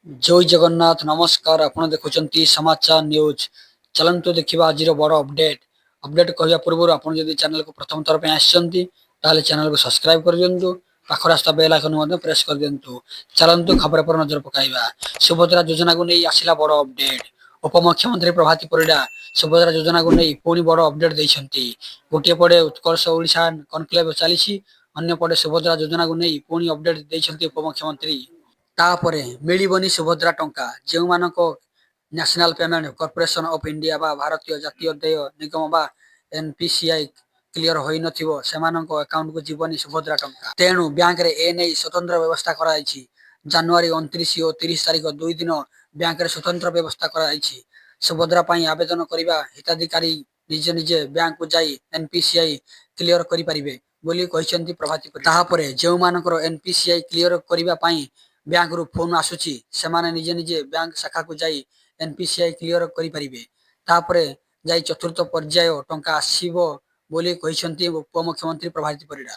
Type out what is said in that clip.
ଜୟ ଜଗନ୍ନାଥ ନମସ୍କାର ଆପଣ ଦେଖୁଛନ୍ତି ସମାଚାର ନ୍ୟୁଜ। ଚାଲନ୍ତୁ ଦେଖିବା ଆଜିର ବଡ଼ ଅପଡେଟ୍ କହିବା ପୂର୍ବରୁ ଆପଣ ଯଦି ଚ୍ୟାନେଲକୁ ପ୍ରଥମ ଥର ପାଇଁ ଆସିଛନ୍ତି ତାହେଲେ ଚ୍ୟାନେଲକୁ ସବସ୍କ୍ରାଇବ କରିଦିଅନ୍ତୁ। ପାଖରେ ଆସିଥିବା ବେଲ୍ ଆଇକନ୍ ମଧ୍ୟ ପ୍ରେସ୍ କରିଦିଅନ୍ତୁ। ଚାଲନ୍ତୁ ଖବର ଉପରେ ନଜର ପକାଇବା। ସୁଭଦ୍ରା ଯୋଜନାକୁ ନେଇ ଆସିଲା ବଡ଼ ଅପଡେଟ୍। ଉପମୁଖ୍ୟମନ୍ତ୍ରୀ ପ୍ରଭାତୀ ପରିଡ଼ା ସୁଭଦ୍ରା ଯୋଜନାକୁ ନେଇ ପୁଣି ବଡ଼ ଅପଡେଟ୍ ଦେଇଛନ୍ତି। ଗୋଟିଏ ପଟେ ଉତ୍କର୍ଷ ଓଡ଼ିଶା କନକ୍ଲେଭ ଚାଲିଛି, ଅନ୍ୟପଟେ ସୁଭଦ୍ରା ଯୋଜନାକୁ ନେଇ ପୁଣି ଅପଡେଟ୍ ଦେଇଛନ୍ତି ଉପମୁଖ୍ୟମନ୍ତ୍ରୀ। ତାପରେ ମିଳିବନି ସୁଭଦ୍ରା ଟଙ୍କା। ଯେଉଁମାନଙ୍କ national payment corporation of India ବା ଭାରତୀୟ ଜାତୀୟ ଦେୟ ନିଗମ ବା ଏନପିସିଆଇ କ୍ଲିୟର ହୋଇନଥିବ ସେମାନଙ୍କ ଆକାଉଣ୍ଟକୁ ଯିବନି ସୁଭଦ୍ରା ଟଙ୍କା। ତେଣୁ ବ୍ୟାଙ୍କରେ ଏନେଇ ସ୍ୱତନ୍ତ୍ର ବ୍ୟବସ୍ଥା କରାଯାଇଛି। ଜାନୁଆରୀ 29 ଓ 30 ତାରିଖ ଦୁଇ ଦିନ ବ୍ୟାଙ୍କରେ ସ୍ୱତନ୍ତ୍ର ବ୍ୟବସ୍ଥା କରାଯାଇଛି। ସୁଭଦ୍ରା ପାଇଁ ଆବେଦନ କରିବା ହିତାଧିକାରୀ ନିଜେ ବ୍ୟାଙ୍କକୁ ଯାଇ ଏନପିସିଆଇ କ୍ଲିୟର କରିପାରିବେ ବୋଲି କହିଛନ୍ତି ପ୍ରଭାତୀ ପରିଡ଼ା। ତାହାପରେ ଯେଉଁମାନଙ୍କର ଏନପିସିଆଇ କ୍ଲିୟର କରିବା ପାଇଁ ବ୍ୟାଙ୍କରୁ ଫୋନ୍ ଆସୁଛି ସେମାନେ ନିଜେ ବ୍ୟାଙ୍କ ଶାଖାକୁ ଯାଇ ଏନପିସିଆଇ କ୍ଲିୟର କରିପାରିବେ। ତାପରେ ଯାଇ ଚତୁର୍ଥ ପର୍ଯ୍ୟାୟ ଟଙ୍କା ଆସିବ ବୋଲି କହିଛନ୍ତି ଉପମୁଖ୍ୟମନ୍ତ୍ରୀ ପ୍ରଭାତୀ ପରିଡ଼ା।